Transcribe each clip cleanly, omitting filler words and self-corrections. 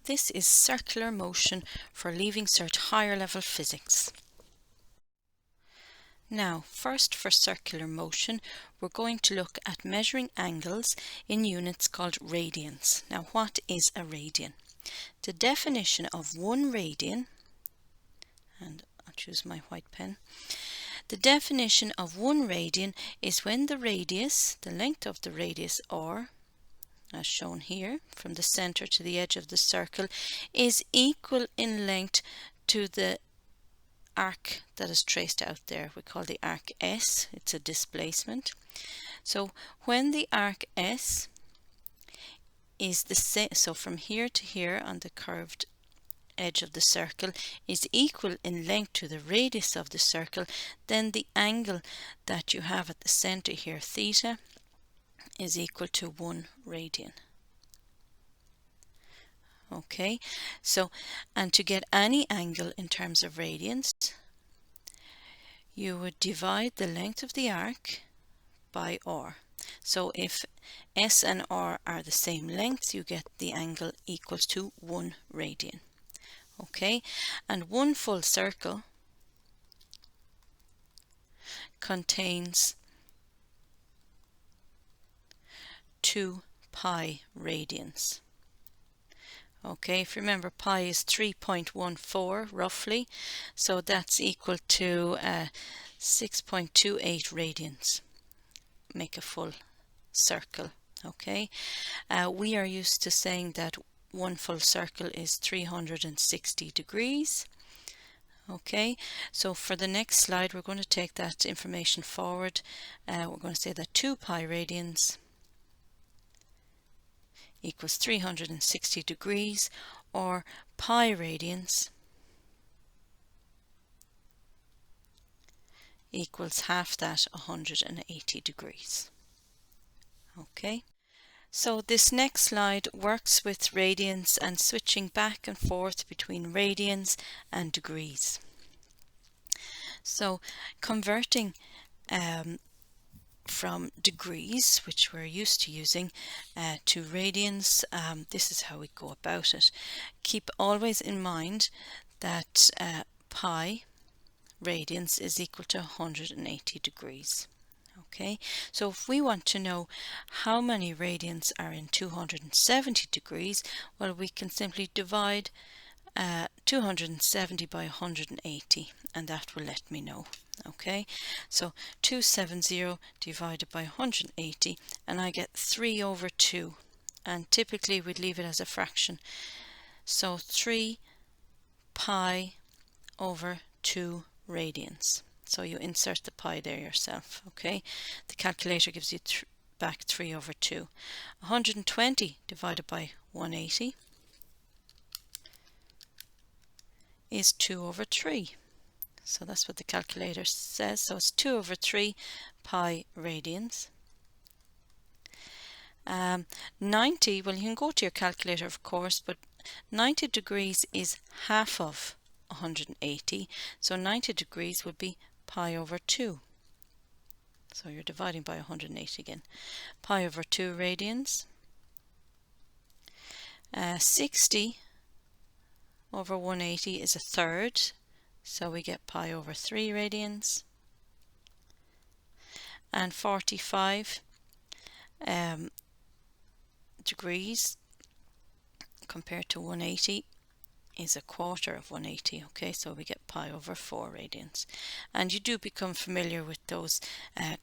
This is circular motion for Leaving Cert Higher Level Physics. Now, first for circular motion, we're going to look at measuring angles in units called radians. Now, what is a radian? The definition of 1 radian, and I'll choose my white pen. The definition of 1 radian is when the radius, the length of the radius, or as shown here, from the center to the edge of the circle, is equal in length to the arc that is traced out there. We call the arc S. It's a displacement. So when the arc S is the same, so from here to here on the curved edge of the circle is equal in length to the radius of the circle, then the angle that you have at the center here, theta, is equal to 1 radian. Okay, so, and to get any angle in terms of radians, you would divide the length of the arc by r. So if S and R are the same length, you get the angle equals to 1 radian. Okay, and 1 full circle contains 2 pi radians. Okay, if you remember, pi is 3.14 roughly, so that's equal to 6.28 radians. Make a full circle. Okay, we are used to saying that 1 full circle is 360 degrees. Okay, so for the next slide we're going to take that information forward. We're going to say that 2 pi radians equals 360 degrees, or pi radians equals half that, 180 degrees. Okay, so this next slide works with radians and switching back and forth between radians and degrees. So converting from degrees, which we're used to using, to radians, this is how we go about it. Keep always in mind that pi radians is equal to 180 degrees. Okay, so if we want to know how many radians are in 270 degrees, well, we can simply divide 270 by 180, and that will let me know. Okay, so 270 divided by 180, and I get 3 over 2, and typically we'd leave it as a fraction. So 3 pi over 2 radians. So you insert the pi there yourself. Okay, the calculator gives you back 3 over 2. 120 divided by 180 is 2 over 3. So that's what the calculator says. So it's 2 over 3 pi radians. 90, well, you can go to your calculator, of course, but 90 degrees is half of 180. So 90 degrees would be pi over 2. So you're dividing by 180 again. Pi over 2 radians. 60 over 180 is a third. So we get pi over 3 radians, and 45 degrees compared to 180 is a quarter of 180. Okay, so we get pi over 4 radians, and you do become familiar with those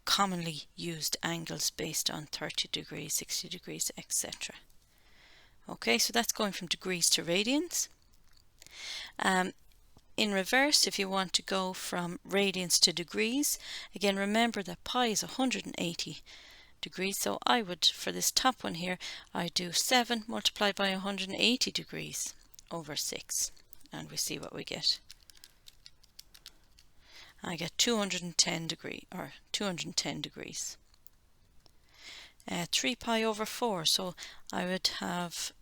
commonly used angles based on 30 degrees, 60 degrees, etc. Okay, so that's going from degrees to radians. In reverse, if you want to go from radians to degrees, again remember that pi is 180 degrees, so I would, for this top one here, I do 7 multiplied by 180 degrees over 6, and we see what we get. I get 210 degrees. 3 pi over 4, so I would have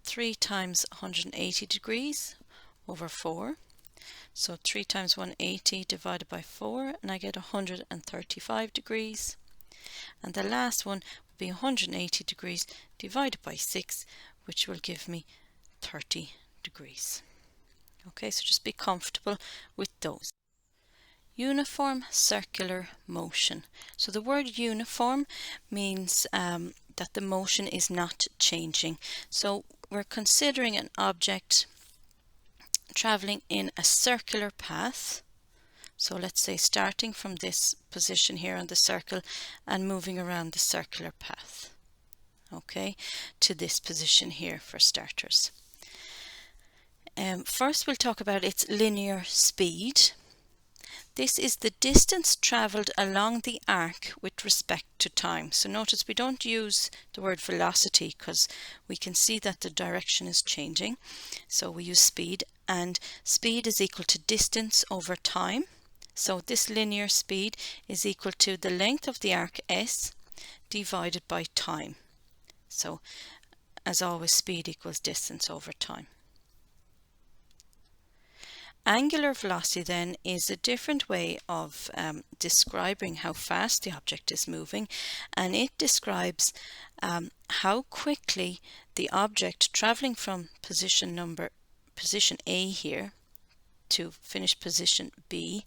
3 times 180 degrees over 4. So 3 times 180 divided by 4, and I get 135 degrees. And the last one would be 180 degrees divided by 6, which will give me 30 degrees. Okay, so just be comfortable with those. Uniform circular motion. So the word uniform means that the motion is not changing. So we're considering an object traveling in a circular path. So let's say starting from this position here on the circle and moving around the circular path, okay, to this position here for starters. First we'll talk about its linear speed. This is the distance travelled along the arc with respect to time. So notice we don't use the word velocity because we can see that the direction is changing. So we use speed, and speed is equal to distance over time. So this linear speed is equal to the length of the arc S divided by time. So as always, speed equals distance over time. Angular velocity then is a different way of describing how fast the object is moving, and it describes how quickly the object traveling from position A here to finish position B,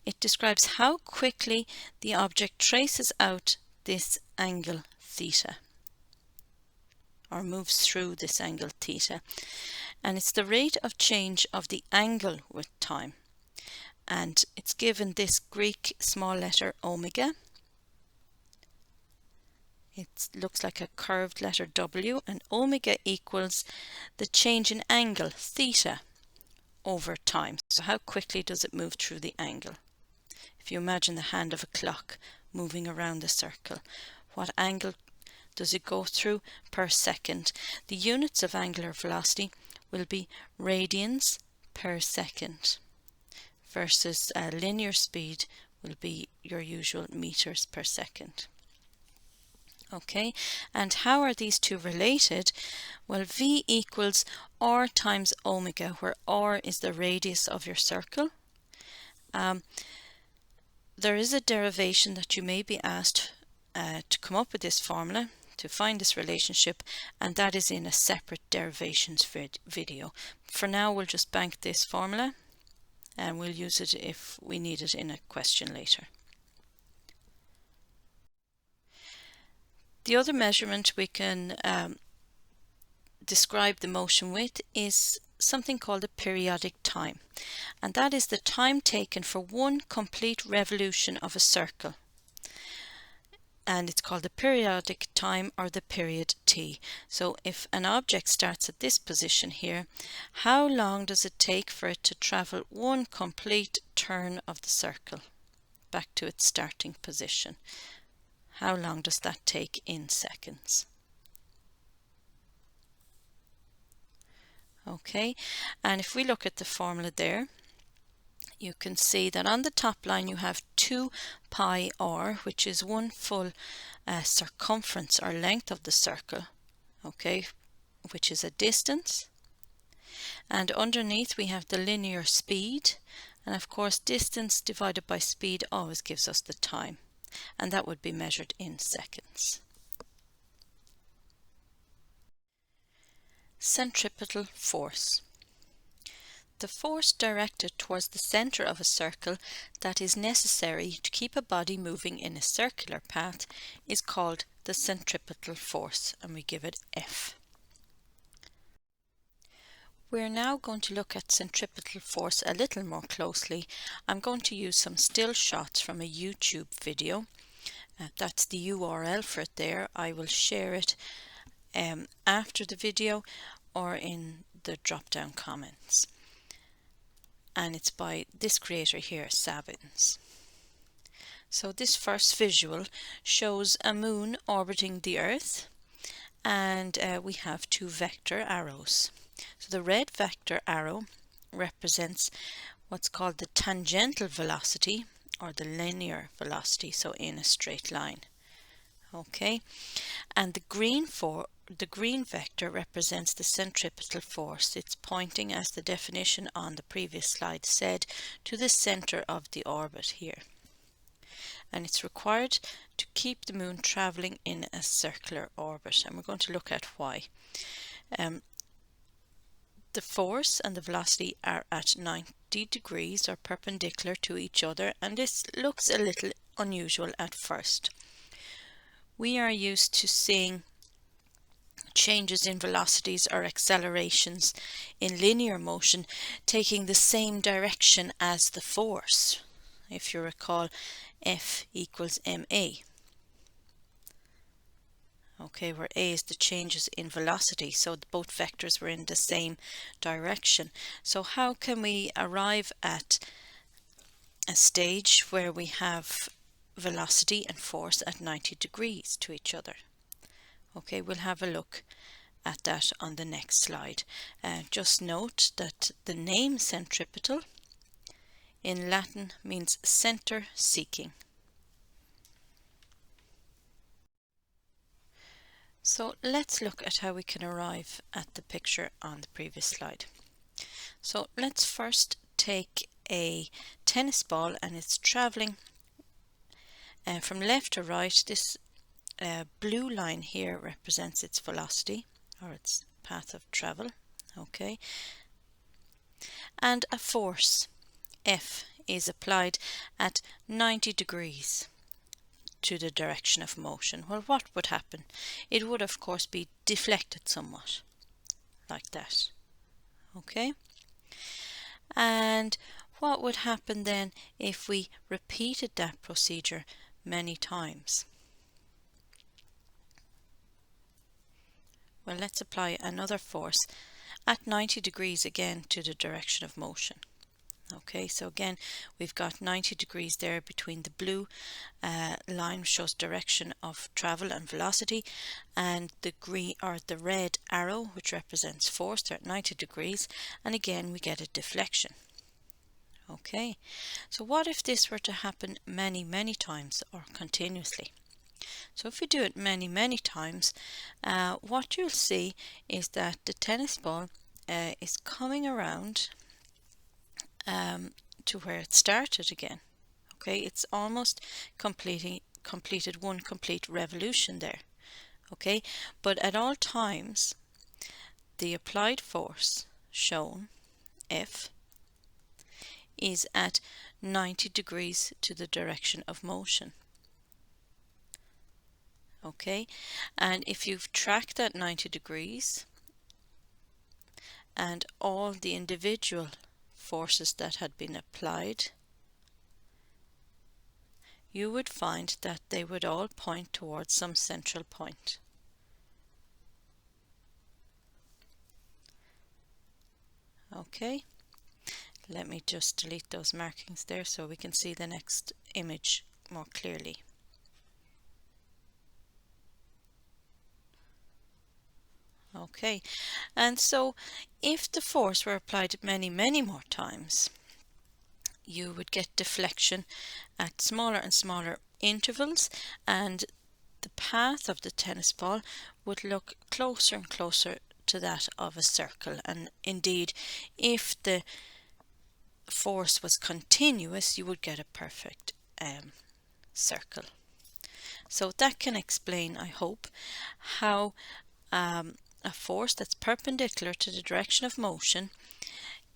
it describes how quickly the object traces out this angle theta, or moves through this angle theta. And it's the rate of change of the angle with time, and it's given this Greek small letter omega. It looks like a curved letter W, and omega equals the change in angle theta over time. So how quickly does it move through the angle? If you imagine the hand of a clock moving around the circle, what angle does it go through per second? The units of angular velocity will be radians per second, versus linear speed will be your usual meters per second. Okay, and how are these two related? Well, V equals R times omega, where R is the radius of your circle. There is a derivation that you may be asked to come up with this formula, to find this relationship, and that is in a separate derivations video. For now, we'll just bank this formula and we'll use it if we need it in a question later. The other measurement we can describe the motion with is something called the periodic time, and that is the time taken for one complete revolution of a circle. And it's called the periodic time, or the period t. So if an object starts at this position here, how long does it take for it to travel one complete turn of the circle back to its starting position? How long does that take in seconds? Okay, and if we look at the formula there, you can see that on the top line you have 2 pi r, which is one full circumference or length of the circle, okay, which is a distance. And underneath we have the linear speed, and of course distance divided by speed always gives us the time, and that would be measured in seconds. Centripetal force. The force directed towards the center of a circle that is necessary to keep a body moving in a circular path is called the centripetal force, and we give it F. We're now going to look at centripetal force a little more closely. I'm going to use some still shots from a YouTube video. That's the URL for it there. I will share it after the video or in the drop-down comments. And it's by this creator here, Sabins. So this first visual shows a moon orbiting the Earth, and we have 2 vector arrows. So the red vector arrow represents what's called the tangential velocity, or the linear velocity, so in a straight line. Okay, and the green vector represents the centripetal force. It's pointing, as the definition on the previous slide said, to the center of the orbit here. And it's required to keep the moon traveling in a circular orbit, and we're going to look at why. the force and the velocity are at 90 degrees or perpendicular to each other, and this looks a little unusual at first. We are used to seeing changes in velocities or accelerations in linear motion taking the same direction as the force. If you recall, F equals ma. Okay, where a is the changes in velocity, so both vectors were in the same direction. So how can we arrive at a stage where we have velocity and force at 90 degrees to each other? Okay, we'll have a look at that on the next slide. Just note that the name centripetal in Latin means center seeking. So let's look at how we can arrive at the picture on the previous slide. So let's first take a tennis ball, and it's traveling from left to right. This blue line here represents its velocity or its path of travel. Okay, and a force F is applied at 90 degrees to the direction of motion. Well, what would happen? It would of course be deflected somewhat, like that. Okay, and what would happen then if we repeated that procedure many times? Well, let's apply another force at 90 degrees again to the direction of motion. Okay, so again we've got 90 degrees there between the blue line shows direction of travel and velocity, and the green or the red arrow which represents force. They're at 90 degrees, and again we get a deflection. Okay, so what if this were to happen many times or continuously? So if we do it many times, what you'll see is that the tennis ball is coming around to where it started again. Okay, it's almost completed one complete revolution there. Okay, but at all times the applied force shown, F, is at 90 degrees to the direction of motion. Okay, and if you've tracked that 90 degrees and all the individual forces that had been applied, you would find that they would all point towards some central point. Okay, let me just delete those markings there so we can see the next image more clearly. Okay, and so if the force were applied many more times, you would get deflection at smaller and smaller intervals, and the path of the tennis ball would look closer and closer to that of a circle. And indeed, if the force was continuous, you would get a perfect circle. So that can explain, I hope, how a force that's perpendicular to the direction of motion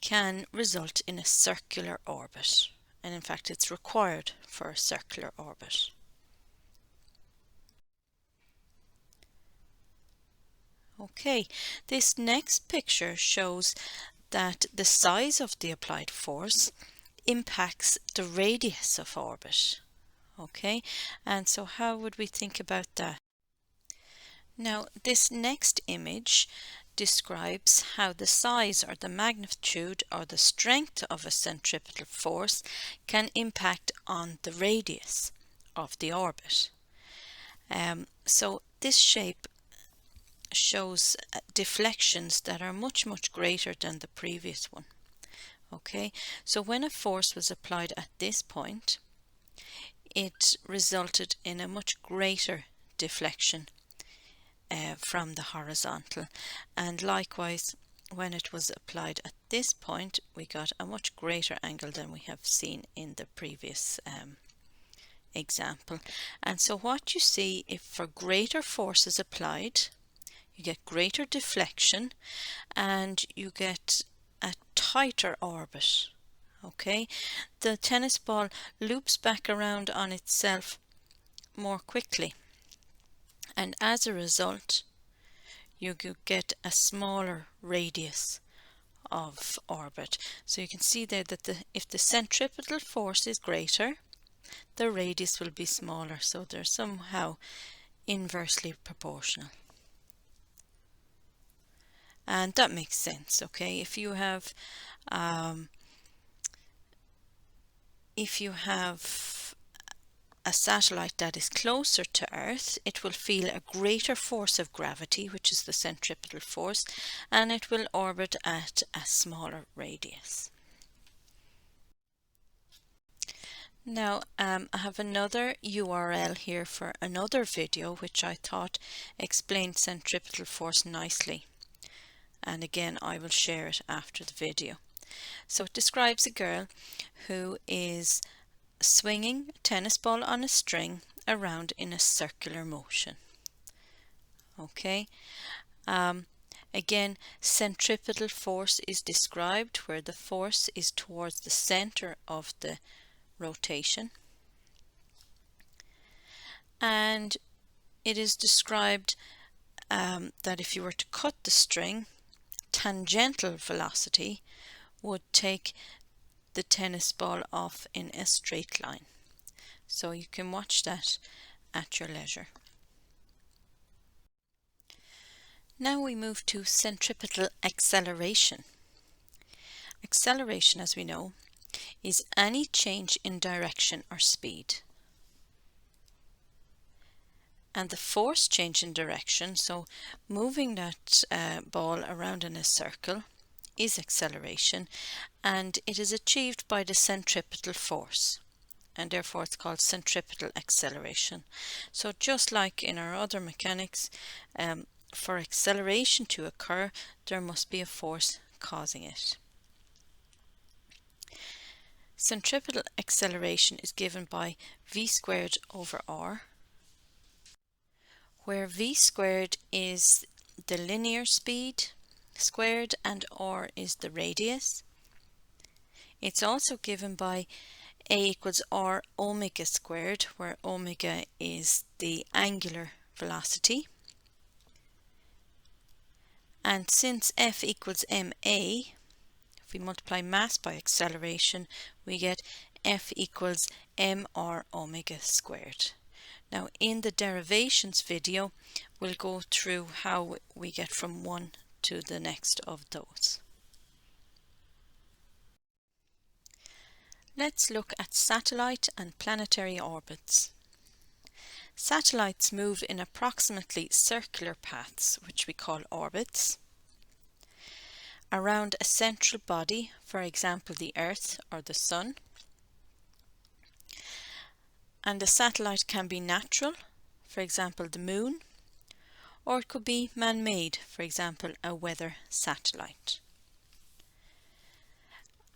can result in a circular orbit, and in fact it's required for a circular orbit. Okay, this next picture shows that the size of the applied force impacts the radius of orbit. Okay, and so how would we think about that? Now, this next image describes how the size or the magnitude or the strength of a centripetal force can impact on the radius of the orbit. So this shape shows deflections that are much greater than the previous one. Okay, so when a force was applied at this point, it resulted in a much greater deflection from the horizontal, and likewise when it was applied at this point we got a much greater angle than we have seen in the previous example. And so what you see, if for greater forces applied, you get greater deflection, and you get a tighter orbit. Okay, the tennis ball loops back around on itself more quickly, and as a result you get a smaller radius of orbit. So you can see there that if the centripetal force is greater, the radius will be smaller, so they're somehow inversely proportional. And that makes sense. Okay, if you have a satellite that is closer to Earth, it will feel a greater force of gravity, which is the centripetal force, and it will orbit at a smaller radius. Now I have another URL here for another video which I thought explained centripetal force nicely, and again I will share it after the video. So it describes a girl who is swinging a tennis ball on a string around in a circular motion. Okay, again, centripetal force is described where the force is towards the center of the rotation, and it is described that if you were to cut the string, tangential velocity would take the tennis ball off in a straight line. So you can watch that at your leisure. Now we move to centripetal acceleration. Acceleration, as we know, is any change in direction or speed. And the force change in direction, so moving that ball around in a circle, is acceleration, and it is achieved by the centripetal force, and therefore it's called centripetal acceleration. So just like in our other mechanics, for acceleration to occur, there must be a force causing it. Centripetal acceleration is given by v squared over r, where v squared is the linear speed squared and r is the radius. It's also given by a equals r omega squared, where omega is the angular velocity. And since F equals ma, if we multiply mass by acceleration, we get F equals mr omega squared. Now in the derivations video, we'll go through how we get from one to the next of those. Let's look at satellite and planetary orbits. Satellites move in approximately circular paths, which we call orbits, around a central body, for example the Earth or the Sun. And the satellite can be natural, for example the Moon, or it could be man-made, for example a weather satellite.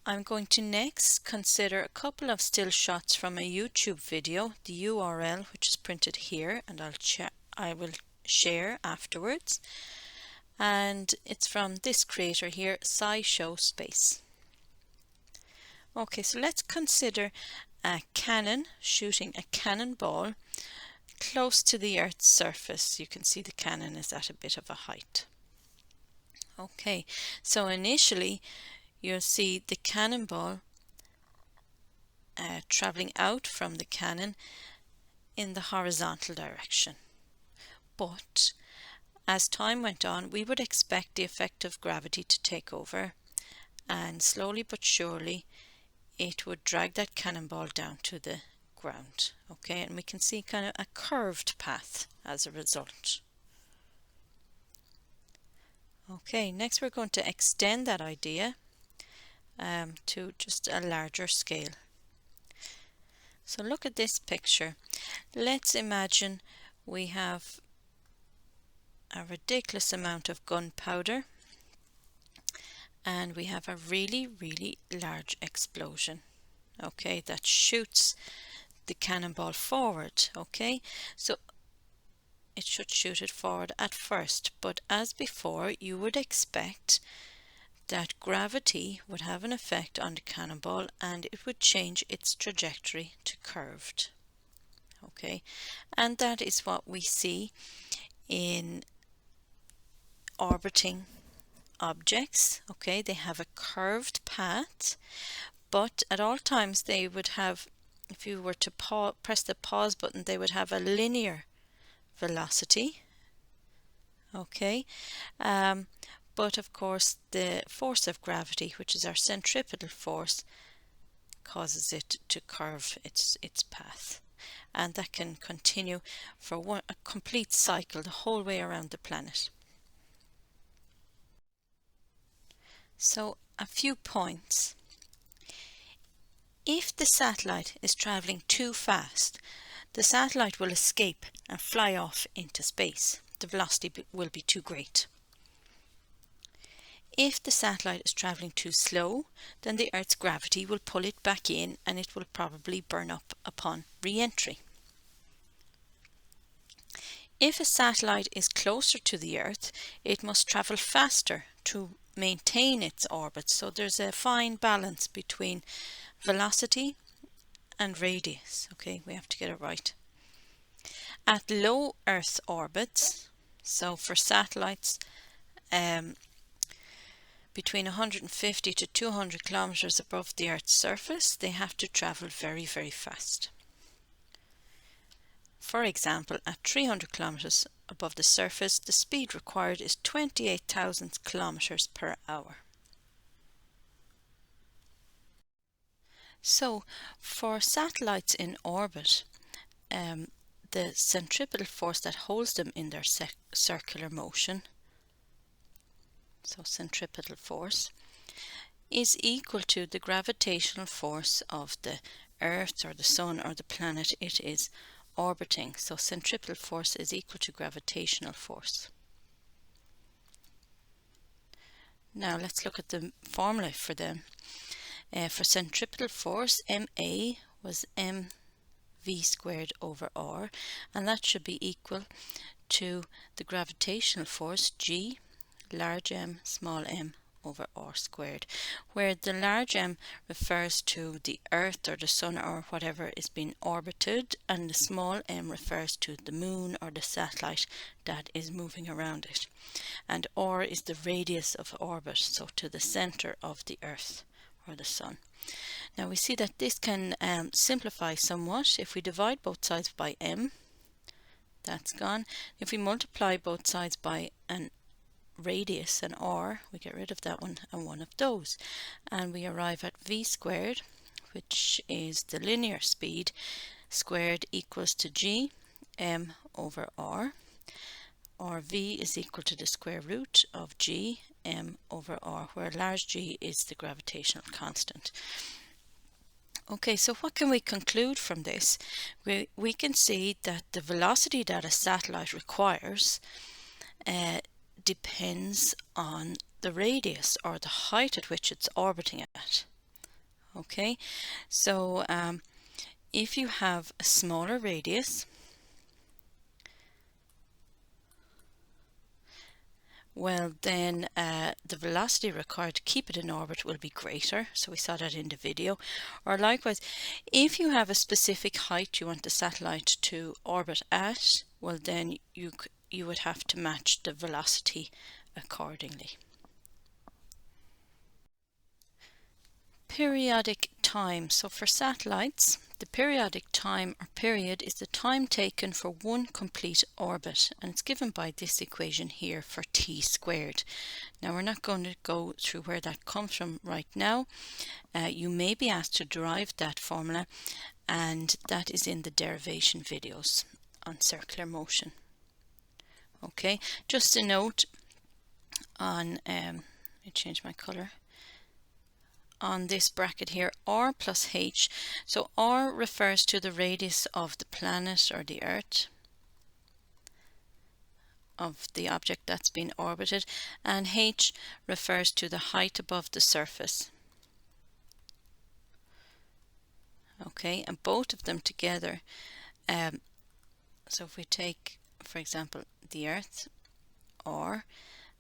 I'm going to next consider a couple of still shots from a YouTube video, the URL which is printed here, and I will share afterwards. And it's from this creator here, SciShow Space. Okay, so let's consider a cannon shooting a cannonball close to the Earth's surface. You can see the cannon is at a bit of a height. Okay, so initially you'll see the cannonball traveling out from the cannon in the horizontal direction. But as time went on, we would expect the effect of gravity to take over, and slowly but surely it would drag that cannonball down to the ground. Okay, and we can see kind of a curved path as a result. Okay, next we're going to extend that idea to just a larger scale. So look at this picture. Let's imagine we have a ridiculous amount of gunpowder and we have a really large explosion, okay, that shoots the cannonball forward. Okay, so it should shoot it forward at first, but as before you would expect that gravity would have an effect on the cannonball and it would change its trajectory to curved. Okay, and that is what we see in orbiting objects. Okay, they have a curved path, but at all times they would have, if you were to press the pause button, they would have a linear velocity. Okay, but of course the force of gravity, which is our centripetal force, causes it to curve its path, and that can continue for a complete cycle the whole way around the planet. So a few points. If the satellite is traveling too fast, the satellite will escape and fly off into space. The velocity will be too great. If the satellite is traveling too slow, then the Earth's gravity will pull it back in and it will probably burn up upon re-entry. If a satellite is closer to the Earth, it must travel faster to maintain its orbit. So there's a fine balance between velocity and radius. Okay, we have to get it right. At low Earth orbits, so for satellites between 150 to 200 kilometers above the Earth's surface, they have to travel very, very fast. For example, at 300 kilometers above the surface, the speed required is 28,000 kilometers per hour. So, for satellites in orbit, the centripetal force that holds them in their circular motion, so centripetal force, is equal to the gravitational force of the Earth or the Sun or the planet it is orbiting. So centripetal force is equal to gravitational force. Now let's look at the formula for them. For centripetal force, ma was mv squared over r, and that should be equal to the gravitational force g, large M, small m, over r squared, where the large M refers to the Earth or the Sun or whatever is being orbited, and the small m refers to the Moon or the satellite that is moving around it. And r is the radius of orbit, so to the center of the Earth or the Sun. Now we see that this can simplify somewhat. If we divide both sides by m, that's gone. If we multiply both sides by an radius and r, we get rid of that one and one of those, and we arrive at v squared, which is the linear speed, squared equals to g m over r, or v is equal to the square root of g m over r, where large G is the gravitational constant. Okay, so what can we conclude from this? We can see that the velocity that a satellite requires depends on the radius or the height at which it's orbiting at. Okay, so if you have a smaller radius, well then the velocity required to keep it in orbit will be greater, so we saw that in the video. Or likewise, if you have a specific height you want the satellite to orbit at, well then you would have to match the velocity accordingly. Periodic time. So for satellites, the periodic time or period is the time taken for one complete orbit, and it's given by this equation here for t squared. Now we're not going to go through where that comes from right now. You may be asked to derive that formula, and that is in the derivation videos on circular motion. Okay, just a note on, let me change my color. On this bracket here, r plus h. So r refers to the radius of the planet or the Earth, of the object that's been orbited, and h refers to the height above the surface. Okay, and both of them together, so if we take for example, the Earth, R,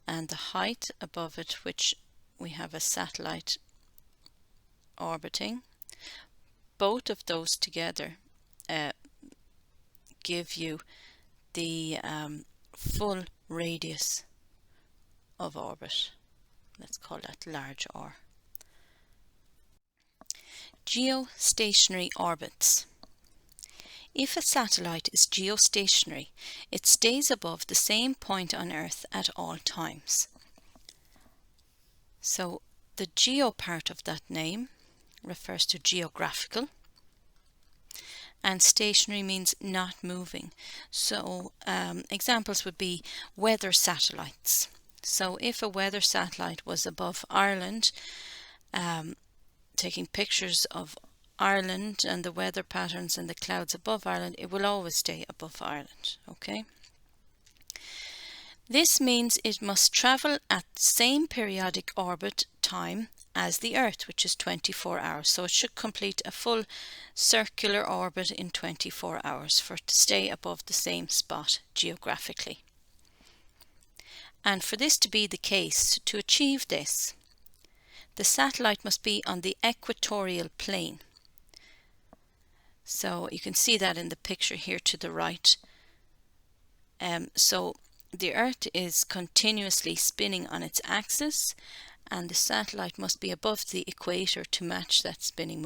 and the height above it, which we have a satellite orbiting. Both of those together give you the full radius of orbit. Let's call that large R. Geostationary orbits. If a satellite is geostationary, it stays above the same point on Earth at all times. So the geo part of that name refers to geographical, and stationary means not moving. So examples would be weather satellites. So if a weather satellite was above Ireland, taking pictures of Ireland and the weather patterns and the clouds above Ireland, it will always stay above Ireland. Okay. This means it must travel at the same periodic orbit time as the Earth, which is 24 hours. So it should complete a full circular orbit in 24 hours for it to stay above the same spot geographically. And for this to be the case, to achieve this, the satellite must be on the equatorial plane. So you can see that in the picture here to the right. So the Earth is continuously spinning on its axis, and the satellite must be above the equator to match that spinning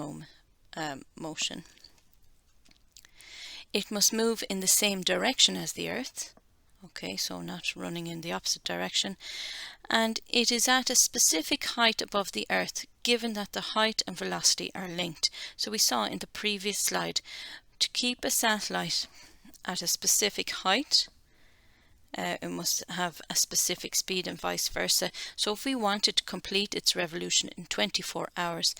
motion. It must move in the same direction as the Earth. Okay, so not running in the opposite direction. And it is at a specific height above the Earth, given that the height and velocity are linked. So we saw in the previous slide, to keep a satellite at a specific height, it must have a specific speed and vice versa. So if we wanted to complete its revolution in 24 hours,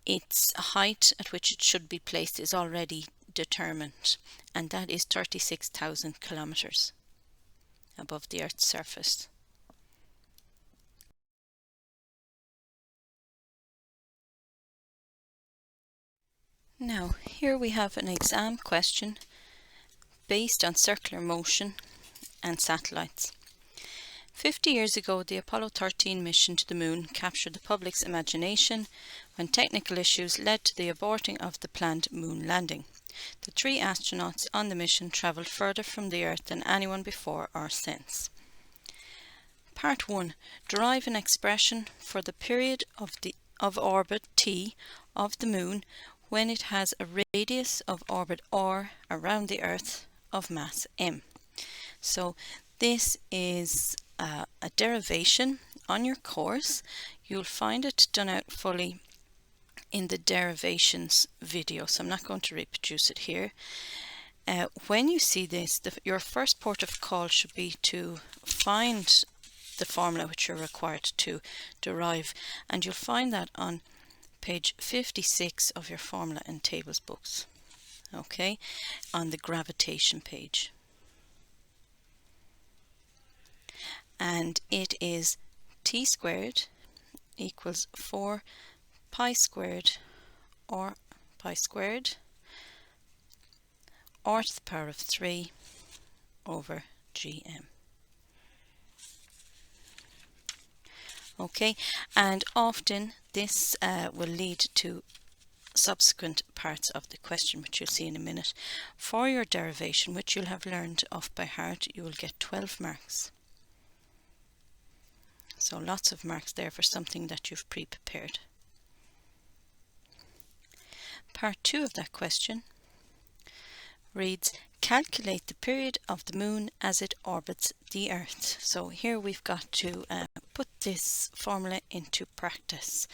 its height at which it should be placed is already determined, and that is 36,000 kilometers above the Earth's surface. Now, here we have an exam question based on circular motion and satellites. 50 years ago, the Apollo 13 mission to the Moon captured the public's imagination when technical issues led to the aborting of the planned moon landing. The 3 astronauts on the mission travelled further from the Earth than anyone before or since. Part 1. Derive an expression for the period of orbit T of the Moon when it has a radius of orbit R around the Earth of mass m. So this is a derivation on your course. You'll find it done out fully in the derivations video, so I'm not going to reproduce it here. When you see this, your first port of call should be to find the formula which you're required to derive, and you'll find that on page 56 of your formula and tables books, okay, on the gravitation page. And it is t squared equals 4 pi squared or pi squared r to the power of 3 over gm. Okay, and often this will lead to subsequent parts of the question, which you'll see in a minute. For your derivation, which you'll have learned off by heart, you will get 12 marks. So lots of marks there for something that you've pre-prepared. Part 2 of that question reads, calculate the period of the Moon as it orbits the Earth. So here we've got to put this formula into practice.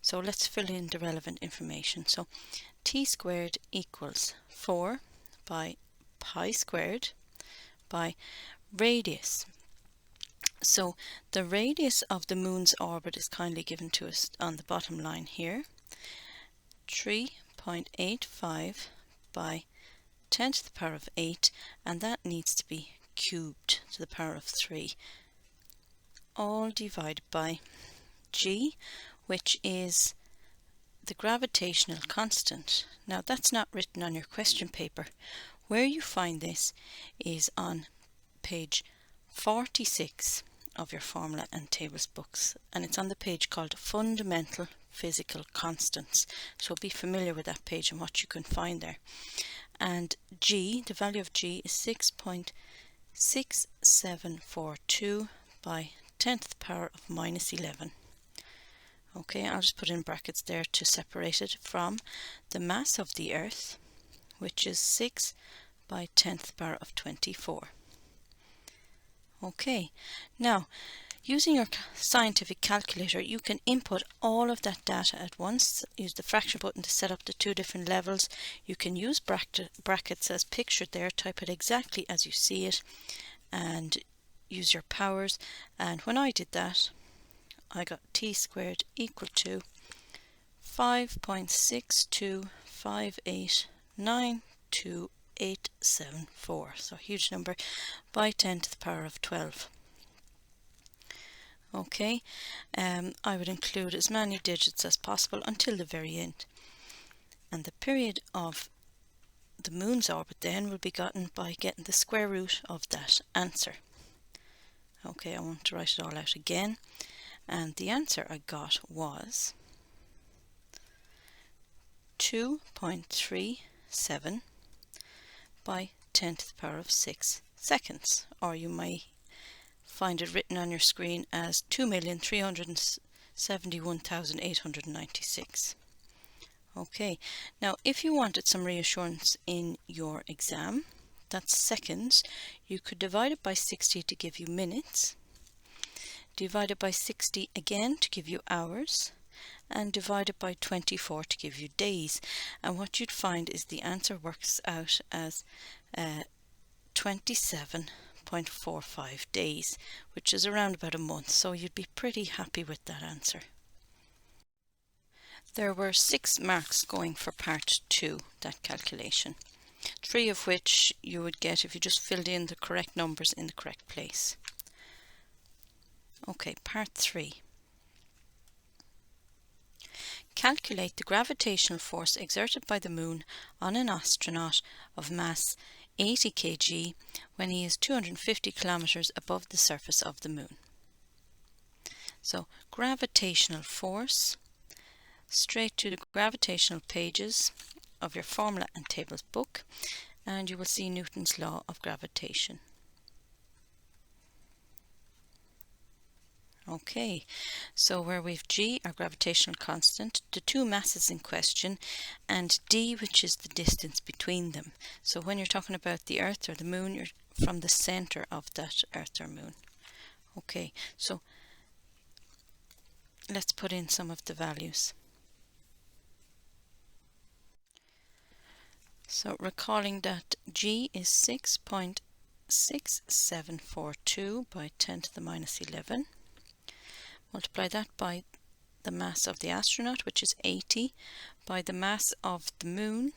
So let's fill in the relevant information. So t squared equals 4 by pi squared by radius. So the radius of the Moon's orbit is kindly given to us on the bottom line here. 3.85 by 10 to the power of 8, and that needs to be cubed to the power of 3, all divided by g, which is the gravitational constant. Now that's not written on your question paper. Where you find this is on page 46 of your formula and tables books, and it's on the page called Fundamental Physical Constants, so be familiar with that page and what you can find there. And G, the value of G, is 6.6742 by 10th power of minus 11. Okay, I'll just put in brackets there to separate it from the mass of the Earth, which is 6 by 10th power of 24. Okay, now using your scientific calculator, you can input all of that data at once. Use the fraction button to set up the two different levels. You can use brackets as pictured there, type it exactly as you see it, and use your powers. And when I did that, I got t squared equal to 5.625892874. So a huge number by 10 to the power of 12. Okay, I would include as many digits as possible until the very end. And the period of the moon's orbit then will be gotten by getting the square root of that answer. Okay, I want to write it all out again. And the answer I got was 2.37 by 10 to the power of 6 seconds, or you may find it written on your screen as 2,371,896. Okay, now if you wanted some reassurance in your exam, that's seconds, you could divide it by 60 to give you minutes, divide it by 60 again to give you hours, and divide it by 24 to give you days. And what you'd find is the answer works out as 27.45 days, which is around about a month, so you'd be pretty happy with that answer. There were 6 marks going for part 2, that calculation, 3 of which you would get if you just filled in the correct numbers in the correct place. Okay, part 3. Calculate the gravitational force exerted by the moon on an astronaut of mass 80 kg when he is 250 kilometers above the surface of the moon. So, gravitational force, straight to the gravitational pages of your formula and tables book, and you will see Newton's law of gravitation. Okay, so where we've G, our gravitational constant, the two masses in question, and D, which is the distance between them. So when you're talking about the Earth or the Moon, you're from the center of that Earth or Moon. Okay, so let's put in some of the values. So recalling that G is 6.6742 by 10 to the minus 11. Multiply that by the mass of the astronaut, which is 80, by the mass of the moon,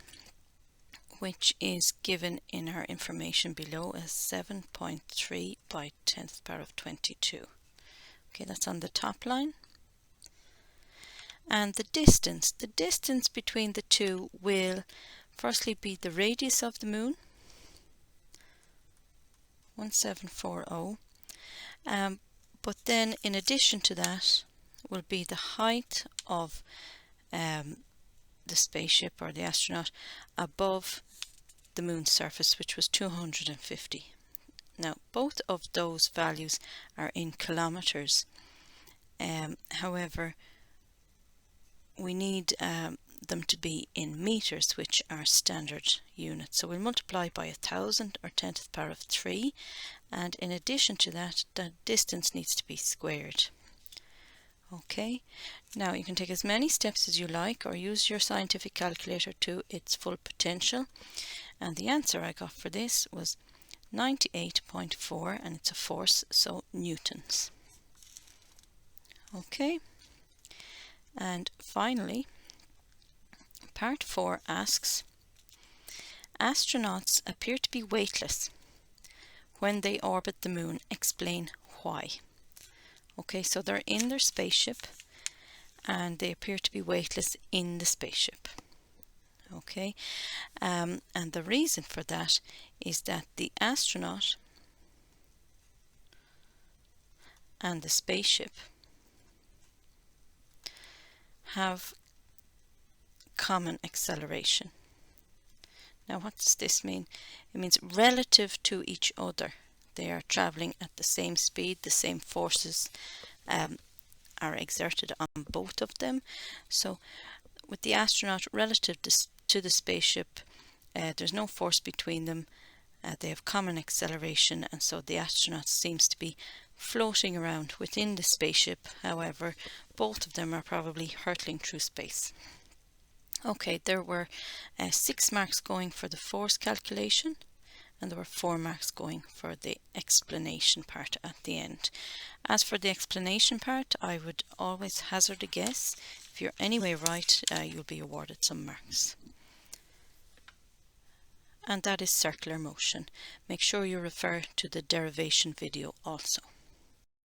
which is given in our information below as 7.3 by 10 to the power of 22. Okay, that's on the top line. And the distance between the two will firstly be the radius of the moon, 1740. But then in addition to that will be the height of the spaceship or the astronaut above the moon's surface, which was 250. Now both of those values are in kilometers. However, we need them to be in meters, which are standard units. So we'll multiply by 1000 or 10 to the power of 3. And in addition to that, the distance needs to be squared. Okay, now you can take as many steps as you like or use your scientific calculator to its full potential. And the answer I got for this was 98.4, and it's a force, so newtons. Okay, and finally, part 4 asks, astronauts appear to be weightless when they orbit the moon. Explain why. Okay, so they're in their spaceship and they appear to be weightless in the spaceship. Okay, and the reason for that is that the astronaut and the spaceship have common acceleration. Now, what does this mean? It means relative to each other, they are traveling at the same speed, the same forces are exerted on both of them. So with the astronaut relative to the spaceship, there's no force between them. They have common acceleration, and so the astronaut seems to be floating around within the spaceship. However, both of them are probably hurtling through space. Okay, there were 6 marks going for the force calculation, and there were 4 marks going for the explanation part at the end. As for the explanation part, I would always hazard a guess. If you're anyway right, you'll be awarded some marks. And that is circular motion. Make sure you refer to the derivation video also.